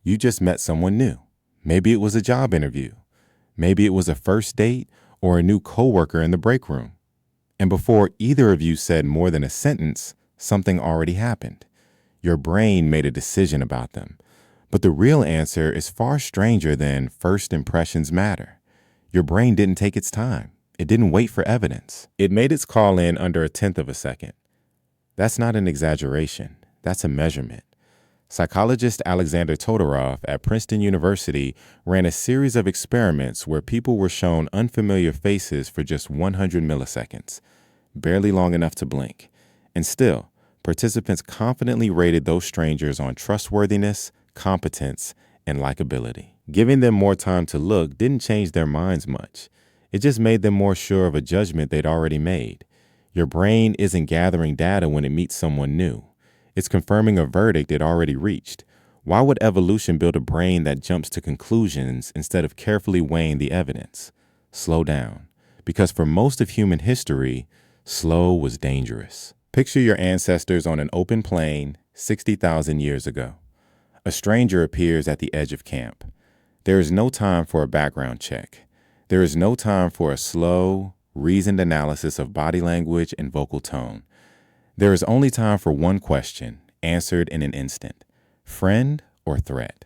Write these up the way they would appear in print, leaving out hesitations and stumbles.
You just met someone new. Maybe it was a job interview. Maybe it was a first date or a new coworker in the break room. And before either of you said more than a sentence, something already happened. Your brain made a decision about them. But the real answer is far stranger than first impressions matter. Your brain didn't take its time. It didn't wait for evidence. It made its call in under a tenth of a second. That's not an exaggeration. That's a measurement. Psychologist Alexander Todorov at Princeton University ran a series of experiments where people were shown unfamiliar faces for just 100 milliseconds, barely long enough to blink. And still, participants confidently rated those strangers on trustworthiness, competence, and likability. Giving them more time to look didn't change their minds much. It just made them more sure of a judgment they'd already made. Your brain isn't gathering data when it meets someone new. It's confirming a verdict it already reached. Why would evolution build a brain that jumps to conclusions instead of carefully weighing the evidence? Slow down. Because for most of human history, slow was dangerous. Picture your ancestors on an open plain 60,000 years ago. A stranger appears at the edge of camp. There is no time for a background check. There is no time for a slow, reasoned analysis of body language and vocal tone. There is only time for one question, answered in an instant: friend or threat?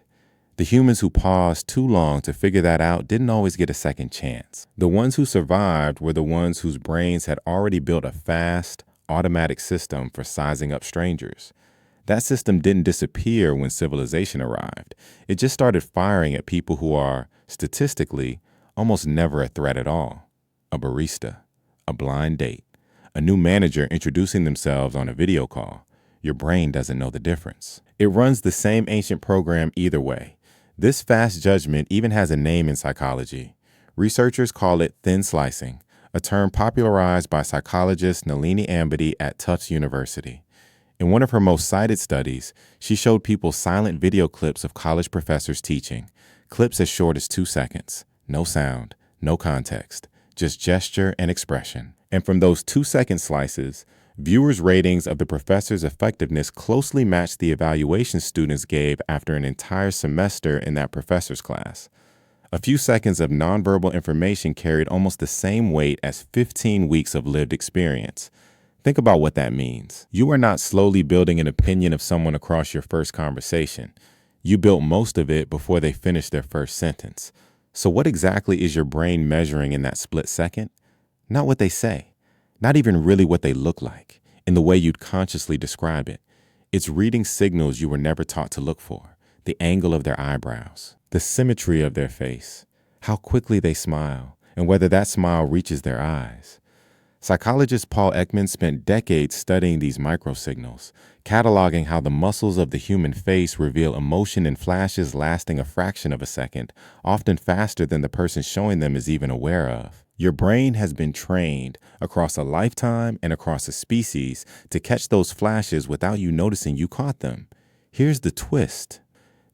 The humans who paused too long to figure that out didn't always get a second chance. The ones who survived were the ones whose brains had already built a fast, automatic system for sizing up strangers. That system didn't disappear when civilization arrived. It just started firing at people who are, statistically, almost never a threat at all. A barista, a blind date, a new manager introducing themselves on a video call. Your brain doesn't know the difference. It runs the same ancient program either way. This fast judgment even has a name in psychology. Researchers call it thin slicing, a term popularized by psychologist Nalini Ambady at Tufts University. In one of her most cited studies, she showed people silent video clips of college professors teaching, clips as short as 2 seconds, no sound, no context, just gesture and expression. And from those 2-second slices, viewers' ratings of the professor's effectiveness closely matched the evaluation students gave after an entire semester in that professor's class. A few seconds of nonverbal information carried almost the same weight as 15 weeks of lived experience. Think about what that means. You are not slowly building an opinion of someone across your first conversation. You built most of it before they finished their first sentence. So what exactly is your brain measuring in that split second? Not what they say, not even really what they look like, in the way you'd consciously describe it. It's reading signals you were never taught to look for: the angle of their eyebrows, the symmetry of their face, how quickly they smile, and whether that smile reaches their eyes. Psychologist Paul Ekman spent decades studying these microsignals, cataloging how the muscles of the human face reveal emotion in flashes lasting a fraction of a second, often faster than the person showing them is even aware of. Your brain has been trained across a lifetime and across a species to catch those flashes without you noticing you caught them. Here's the twist.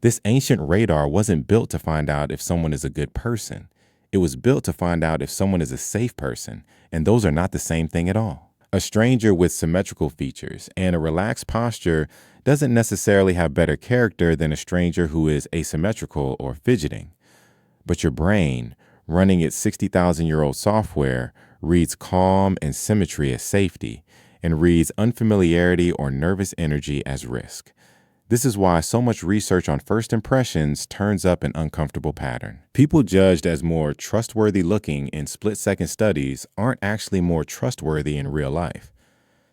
This ancient radar wasn't built to find out if someone is a good person. It was built to find out if someone is a safe person, and those are not the same thing at all. A stranger with symmetrical features and a relaxed posture doesn't necessarily have better character than a stranger who is asymmetrical or fidgeting. But your brain, running its 60,000-year-old software, reads calm and symmetry as safety, and reads unfamiliarity or nervous energy as risk. This is why so much research on first impressions turns up an uncomfortable pattern. People judged as more trustworthy-looking in split-second studies aren't actually more trustworthy in real life.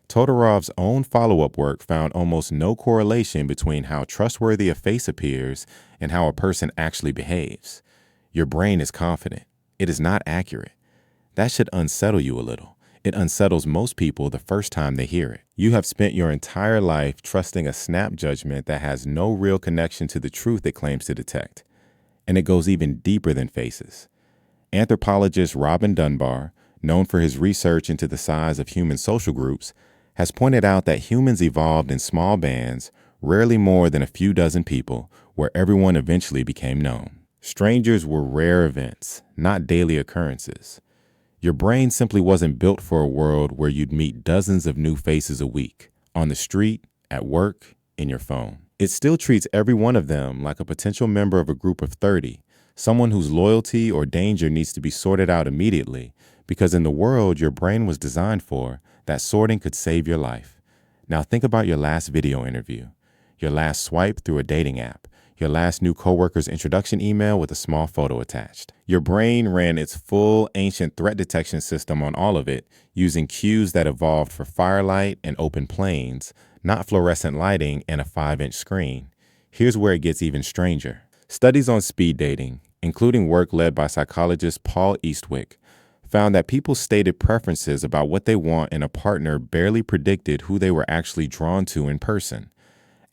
Todorov's own follow-up work found almost no correlation between how trustworthy a face appears and how a person actually behaves. Your brain is confident. It is not accurate. That should unsettle you a little. It unsettles most people the first time they hear it. You have spent your entire life trusting a snap judgment that has no real connection to the truth it claims to detect. And it goes even deeper than faces. Anthropologist Robin Dunbar, known for his research into the size of human social groups, has pointed out that humans evolved in small bands, rarely more than a few dozen people, where everyone eventually became known. Strangers were rare events, not daily occurrences. Your brain simply wasn't built for a world where you'd meet dozens of new faces a week, on the street, at work, in your phone. It still treats every one of them like a potential member of a group of 30, someone whose loyalty or danger needs to be sorted out immediately, because in the world your brain was designed for, that sorting could save your life. Now think about your last video interview, your last swipe through a dating app, your last new coworker's introduction email with a small photo attached. Your brain ran its full ancient threat detection system on all of it, using cues that evolved for firelight and open plains, not fluorescent lighting and a 5-inch screen. Here's where it gets even stranger. Studies on speed dating, including work led by psychologist Paul Eastwick, found that people's stated preferences about what they want in a partner barely predicted who they were actually drawn to in person.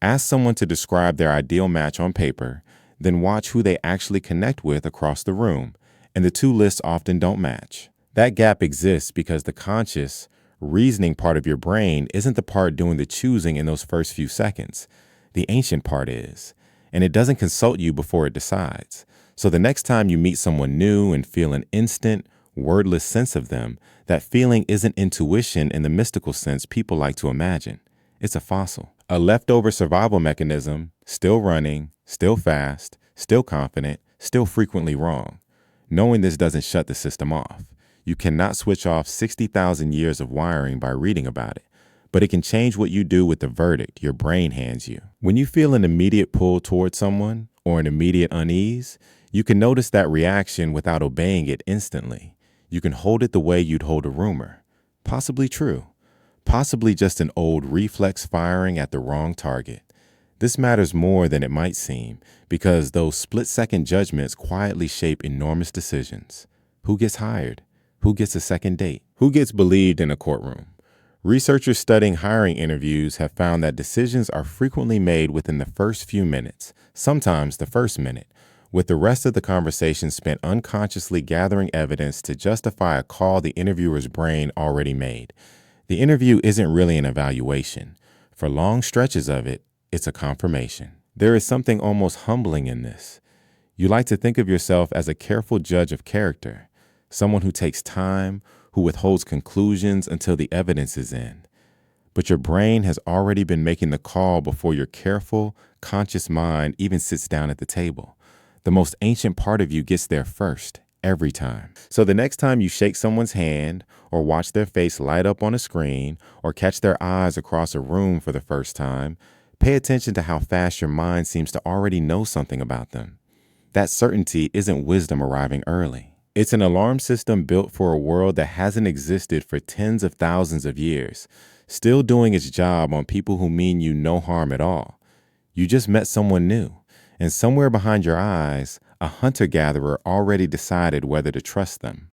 Ask someone to describe their ideal match on paper, then watch who they actually connect with across the room, and the two lists often don't match. That gap exists because the conscious, reasoning part of your brain isn't the part doing the choosing in those first few seconds. The ancient part is, and it doesn't consult you before it decides. So the next time you meet someone new and feel an instant, wordless sense of them, that feeling isn't intuition in the mystical sense people like to imagine. It's a fossil. A leftover survival mechanism, still running, still fast, still confident, still frequently wrong. Knowing this doesn't shut the system off. You cannot switch off 60,000 years of wiring by reading about it, but it can change what you do with the verdict your brain hands you. When you feel an immediate pull toward someone or an immediate unease, you can notice that reaction without obeying it instantly. You can hold it the way you'd hold a rumor. Possibly true. Possibly just an old reflex firing at the wrong target. This matters more than it might seem because those split-second judgments quietly shape enormous decisions. Who gets hired? Who gets a second date? Who gets believed in a courtroom? Researchers studying hiring interviews have found that decisions are frequently made within the first few minutes, sometimes the first minute, with the rest of the conversation spent unconsciously gathering evidence to justify a call the interviewer's brain already made. The interview isn't really an evaluation. For long stretches of it, it's a confirmation. There is something almost humbling in this. You like to think of yourself as a careful judge of character, someone who takes time, who withholds conclusions until the evidence is in. But your brain has already been making the call before your careful, conscious mind even sits down at the table. The most ancient part of you gets there first, every time. So the next time you shake someone's hand, or watch their face light up on a screen, or catch their eyes across a room for the first time, pay attention to how fast your mind seems to already know something about them. That certainty isn't wisdom arriving early. It's an alarm system built for a world that hasn't existed for tens of thousands of years, still doing its job on people who mean you no harm at all. You just met someone new, and somewhere behind your eyes, a hunter-gatherer already decided whether to trust them.